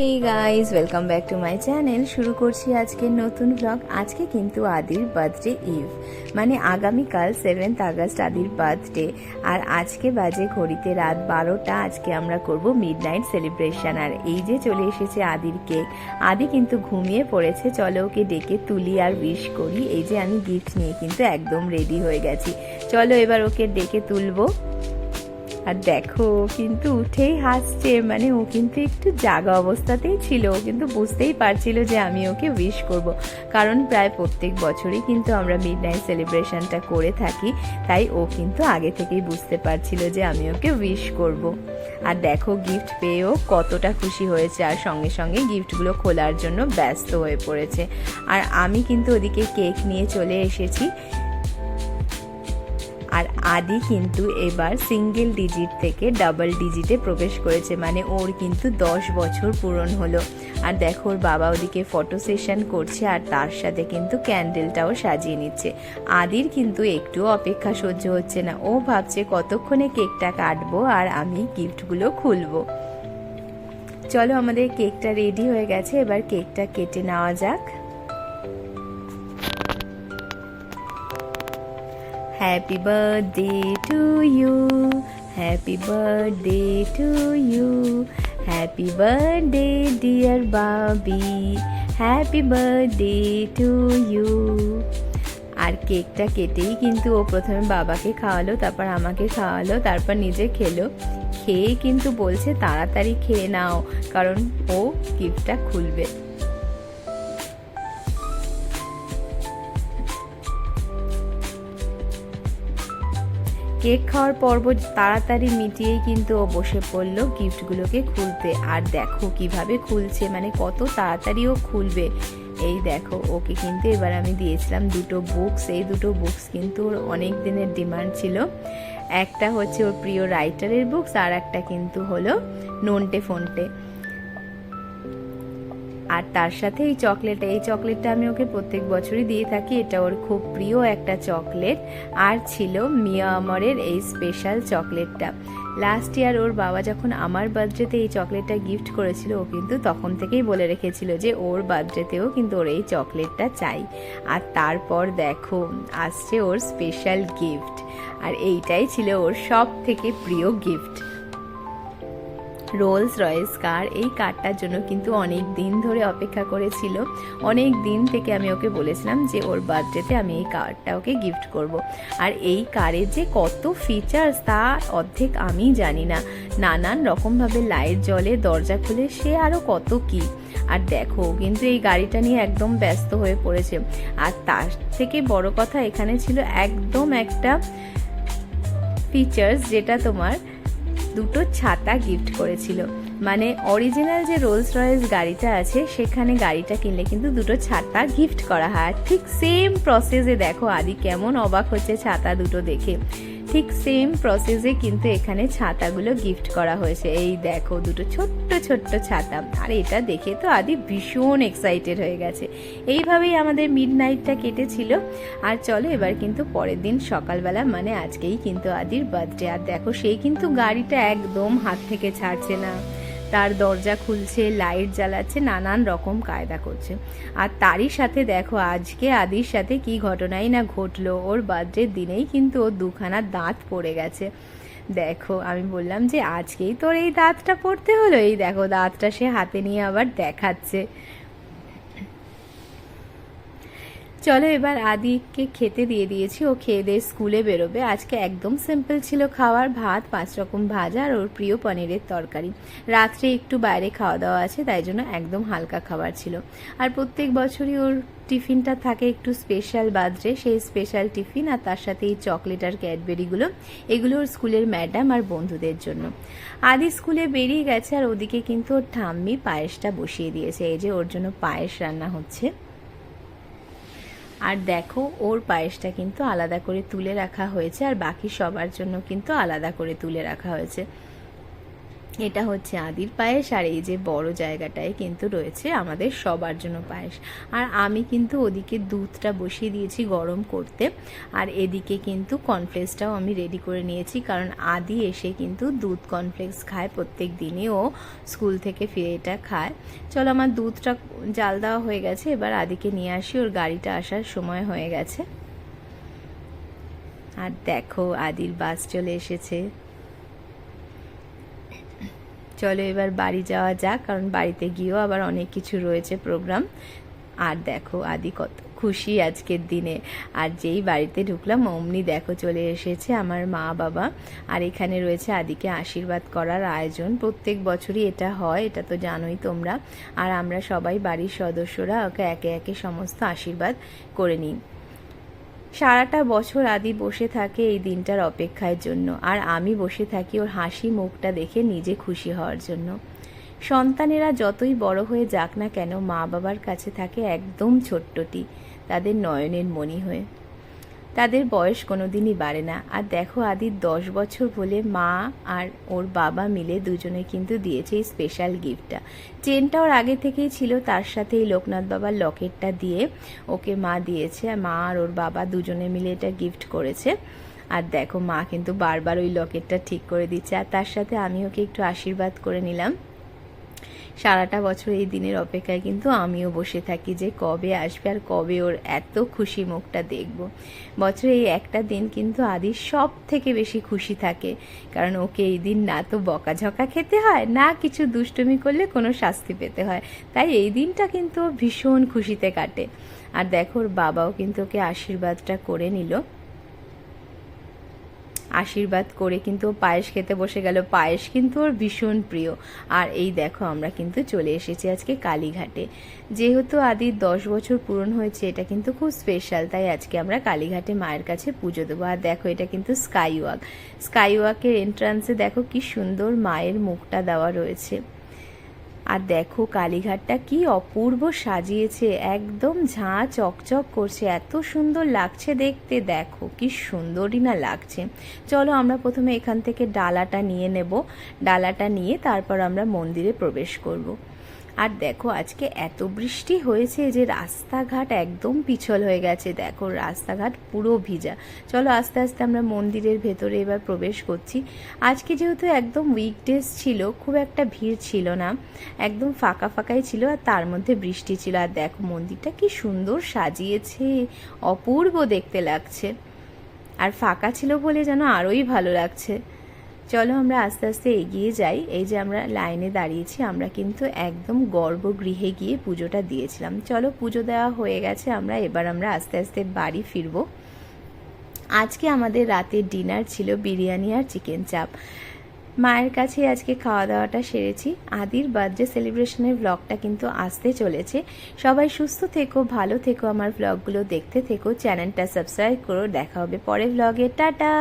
Hey guys, welcome back to my channel. শুরু করছি আজকের নতুন ব্লগ। আজকে কিন্তু আদির বার্থডে ইভ, মানে আগামীকাল 7th আগস্ট আদির বার্থডে। আর আজকে বাজে ঘড়িতে রাত 12টা। আজকে আমরা করব মিডনাইট সেলিব্রেশন। আর এই যে চলে এসেছে আদির কেক। আদি কিন্তু ঘুমিয়ে পড়েছে, চলো ওকে ডেকে তুলি আর উইশ করি। এই যে আমি গিফট নিয়ে কিন্তু একদম রেডি হয়ে গেছি, চলো এবার ওকে ডেকে তুলবো। আর দেখো কিন্তু উঠেই হাসছে, মানে ও কিন্তু একটু জাগা অবস্থাতেই ছিল, ও কিন্তু বুঝতেই পারছিল যে আমি ওকে উইশ করব, কারণ প্রায় প্রত্যেক বছরই কিন্তু আমরা মিডনাইট সেলিব্রেশনটা করে থাকি, তাই ও কিন্তু আগে থেকেই বুঝতে পারছিল যে আমি ওকে উইশ করব। আর দেখো গিফট পেয়েও কতটা খুশি হয়েছে, আর সঙ্গে সঙ্গে গিফটগুলো খোলার জন্য ব্যস্ত হয়ে পড়েছে। আর আমি কিন্তু ওদিকে কেক নিয়ে চলে এসেছি। আর আদি কিন্তু এবার সিঙ্গেল ডিজিট থেকে ডাবল ডিজিটে প্রবেশ করেছে, মানে ওর কিন্তু 10 বছর পূরণ হলো। আর দেখো ওর বাবা ওদিকে ফটো সেশন করছে, আর তার সাথে কিন্তু ক্যান্ডেলটাও সাজিয়ে নিচ্ছে। আদির কিন্তু একটু অপেক্ষা সহ্য হচ্ছে না, ও ভাবছে কতক্ষণে কেকটা কাটবো আর আমি গিফটগুলো খুলবো। চলো আমাদের কেকটা রেডি হয়ে গেছে, এবার কেকটা কেটে নেওয়া যাক। Happy birthday to you, happy birthday to you, happy birthday dear Bobby, happy birthday to you। আর কেকটা কেটেই কিন্তু ও প্রথমে বাবাকে খাওয়ালো, তারপর আমাকে খাওয়ালো, তারপর নিজে খেলো। খেয়ে কিন্তু বলছে তাড়াতাড়ি খেয়ে নাও, কারণ ও গিফটটা খুলবে। কেক খাওয়ার পর্ব তাড়াতাড়ি মিটিয়েই কিন্তু ও বসে পড়লো গিফটগুলোকে খুলতে। আর দেখো কিভাবে খুলছে, মানে কত তাড়াতাড়ি ও খুলবে। এই দেখো ওকে কিন্তু এবার আমি দিয়েছিলাম দুটো বুকস। এই দুটো বুকস কিন্তু ওর অনেক দিনের ডিমান্ড ছিল। একটা হচ্ছে ওর প্রিয় রাইটারের বুকস, আর একটা কিন্তু হলো নন্টে ফন্টে। আর তার সাথে এই চকলেটটা আমি ওকে প্রত্যেক বছরই দিয়ে থাকি, এটা ওর খুব প্রিয় একটা চকলেট। আর ছিল মিয়া আমরের এই স্পেশাল চকলেটটা। লাস্ট ইয়ার ওর বাবা যখন আমার বার্থডেতে এই চকলেটটা গিফট করেছিল, ও কিন্তু তখন থেকেই বলে রেখেছিল যে ওর বার্থডেতেও কিন্তু ওর এই চকলেটটা চাই। আর তারপর দেখো আসছে ওর স্পেশাল গিফট, আর এইটাই ছিল ওর সব থেকে প্রিয় গিফট, রোলস রয়েস কার। এই কারটার জন্য কিন্তু অনেক দিন ধরে অপেক্ষা করেছিল, অনেক দিন থেকে আমি ওকে বলেছিলাম যে ওর বার্থডেতে আমি এই কারটা ওকে গিফট করব। আর এই কারের যে কত ফিচার্স তা অর্ধেক আমি জানি না, নানান রকমভাবে লাইট জ্বলে, দরজা খুলে, সে আরও কত কি। আর দেখো কিন্তু এই গাড়িটা নিয়ে একদম ব্যস্ত হয়ে পড়েছে। আর তার থেকে বড় কথা এখানে ছিল একদম একটা ফিচার্স, যেটা তোমার দুটো ছাতা গিফট করেছিল। মানে অরিজিনাল যে রোলস রয়েস গাড়িটা আছে, সেখানে গাড়িটা কিনলে কিন্তু দুটো ছাতা গিফট করা হয়। ঠিক সেম প্রসেসে দেখো আদি কেমন অবাক হচ্ছে ছাতা দুটো দেখে। ঠিক সেম প্রসেসে কিন্তু এখানে ছাতাগুলো গিফট করা হয়েছে। এই দেখো দুটো ছোট্ট ছোট্ট ছাতা। আর এটা দেখে তো আদি ভীষণ এক্সাইটেড হয়ে গেছে। এইভাবেই আমাদের মিডনাইটটা কেটেছিল। আর চলো এবার কিন্তু পরের দিন সকালবেলা, মানে আজকেই কিন্তু আদির বার্থডে। আর দেখো সেই কিন্তু গাড়িটা একদম হাত থেকে ছাড়ছে না, তার দরজা খুলছে, লাইট জ্বালাচ্ছে, নানান রকম কায়দা করছে। আর তারই সাথে দেখো আজকে আদির সাথে কি ঘটনাই না ঘটলো। ওর বার্থডের দিনেই কিন্তু ওর দুখানা দাঁত পড়ে গেছে। দেখো আমি বললাম যে আজকেই তোর এই দাঁতটা পড়তে হলো, এই দেখো দাঁতটা সে হাতে নিয়ে আবার দেখাচ্ছে। চলো এবার আদিকে খেতে দিয়ে দিয়েছি, ও খেয়ে দিয়ে স্কুলে বেরোবে। আজকে একদম সিম্পল ছিল খাওয়ার, ভাত, 5 রকম ভাজা, আর ওর প্রিয় পনিরের তরকারি। রাত্রে একটু বাইরে খাওয়া দাওয়া আছে, তাই জন্য একদম হালকা খাবার ছিল। আর প্রত্যেক বছরই ওর টিফিনটা থাকে একটু স্পেশাল বার্থডে, সেই স্পেশাল টিফিন। আর তার সাথে এই চকলেট আর ক্যাডবেরিগুলো, এগুলো ওর স্কুলের ম্যাডাম আর বন্ধুদের জন্য। আদি স্কুলে বেরিয়ে গেছে, আর ওদিকে কিন্তু ওর ঠাম্মি পায়েসটা বসিয়ে দিয়েছে। এই যে ওর জন্য পায়েস রান্না হচ্ছে। আর দেখো ওর পায়েসটা কিন্তু আলাদা করে তুলে রাখা হয়েছে, আর বাকি সবার জন্য কিন্তু আলাদা করে তুলে রাখা হয়েছে। এটা হচ্ছে আদির পায়েস, আর এই যে বড় জায়গাটায় কিন্তু রয়েছে আমাদের সবার জন্য পায়েস। আর আমি কিন্তু ওদিকে দুধটা বসিয়ে দিয়েছি গরম করতে, আর এদিকে কিন্তু কর্নফ্লেক্সটাও আমি রেডি করে নিয়েছি, কারণ আদি এসে কিন্তু দুধ কর্নফ্লেক্স খায় প্রত্যেক দিনই, ও স্কুল থেকে ফিরে এটা খায়। চলো, আমার দুধটা জাল দেওয়া হয়ে গেছে, এবার আদিকে নিয়ে আসি, ওর গাড়িটা আসার সময় হয়ে গেছে। আর দেখো আদির বাস চলে এসেছে। চলো এবার বাড়ি যাওয়া যাক, কারণ বাড়িতে গিয়েও আবার অনেক কিছু রয়েছে প্রোগ্রাম। আর দেখো আদি কত খুশি আজকের দিনে। আর যেই বাড়িতে ঢুকলাম অমনি দেখো চলে এসেছে আমার মা বাবা, আর এখানে রয়েছে আদিকে আশীর্বাদ করার আয়োজন। প্রত্যেক বছরই এটা হয়, এটা তো জানোই তোমরা। আর আমরা সবাই বাড়ির সদস্যরা ওকে একে একে সমস্ত আশীর্বাদ করে নিই। সারাটা বছর আদি বসে থাকে এই দিনটার অপেক্ষার জন্য, আর আমি বসে থাকি ওর হাসি মুখটা দেখে নিজে খুশি হওয়ার জন্য। সন্তানেরা যতই বড় হয়ে যাক না কেন, মা বাবার কাছে থাকে একদম ছোট্টটি, তাদের নয়নের মণি হয়ে। তাদের বয়স কোনোদিনই বাড়ে না। আর দেখো আদির 10 বছর বলে মা আর ওর বাবা মিলে দুজনে কিন্তু দিয়েছে এই স্পেশাল গিফটটা। চেনটা ওর আগে থেকেই ছিল, তার সাথে এই লোকনাথ বাবার লকেটটা দিয়ে ওকে মা দিয়েছে। আর মা আর ওর বাবা দুজনে মিলে এটা গিফট করেছে। আর দেখো মা কিন্তু বারবার ওই লকেটটা ঠিক করে দিচ্ছে, আর তার সাথে আমি ওকে একটু আশীর্বাদ করে নিলাম। সারাটা বছর এই দিনের অপেক্ষায় কিন্তু আমিও বসে থাকি যে কবে আসবে আর কবে ওর এত খুশি মুখটা দেখব। বছরে এই একটা দিন কিন্তু আদি সব থেকে বেশি খুশি থাকে, কারণ ওকে এই দিন না তো বকাঝকা খেতে হয়, না কিছু দুষ্টুমি করলে কোনো শাস্তি পেতে হয়। তাই এই দিনটা কিন্তু ভীষণ খুশিতে কাটে। আর দেখো ওর বাবাও কিন্তু ওকে আশীর্বাদটা করে নিল। আশীর্বাদ করে কিন্তু পায়েস খেতে বসে গেল। পায়েস কিন্তু ওর ভীষণ প্রিয়। আর এই দেখো আমরা কিন্তু চলে এসেছি আজকে কালীঘাটে। যেহেতু আদির 10 বছর পূরণ হয়েছে, এটা কিন্তু খুব স্পেশাল, তাই আজকে আমরা কালীঘাটে মায়ের কাছে পুজো দেবো। আর দেখো এটা কিন্তু স্কাই ওয়াক। স্কাই ওয়াকের এন্ট্রান্সে দেখো কি সুন্দর মায়ের মুখটা দেওয়া রয়েছে। আর দেখো কালীঘাটটা কি অপূর্ব সাজিয়েছে, একদম ঝাঁ চকচক করছে, এত সুন্দর লাগছে দেখতে। দেখো কি সুন্দরই না লাগছে। চলো আমরা প্রথমে এখান থেকে ডালাটা নিয়ে নেব, ডালাটা নিয়ে তারপর আমরা মন্দিরে প্রবেশ করব। আর দেখো আজকে এত বৃষ্টি হয়েছে যে রাস্তাঘাট একদম পিছল হয়ে গেছে, দেখো রাস্তাঘাট পুরো ভিজা। চলো আস্তে আস্তে আমরা মন্দিরের ভেতরে এবার প্রবেশ করছি। আজকে যেহেতু একদম উইকডেজ ছিল, খুব একটা ভিড় ছিল না, একদম ফাঁকা ফাঁকাই ছিল, আর তার মধ্যে বৃষ্টি ছিল। আর দেখো মন্দিরটা কি সুন্দর সাজিয়েছে, অপূর্ব দেখতে লাগছে। আর ফাঁকা ছিল বলে যেন আরোই ভালো লাগছে। চলো আমরা আস্তে আস্তে এগিয়ে যাই। এই যে আমরা লাইনে দাঁড়িয়েছি, আমরা কিন্তু একদম গর্ভগৃহে গিয়ে পুজোটা দিয়েছিলাম। চলো পুজো দেওয়া হয়ে গেছে, এবার আমরা আস্তে আস্তে বাড়ি ফিরবো। আজকে আমাদের রাতের ডিনার ছিল বিরিয়ানি আর চিকেন চাপ। মায়ের কাছে আজকে খাওয়া দাওয়াটা সেরেছি। আদির বার্থডে সেলিব্রেশনের ব্লগটা কিন্তু আসতে চলেছে। সবাই সুস্থ থেকো, ভালো থেকো, আমার ব্লগগুলো দেখতে থেকো, চ্যানেলটা সাবস্ক্রাইব করো। দেখা হবে পরের ব্লগে। টাটা।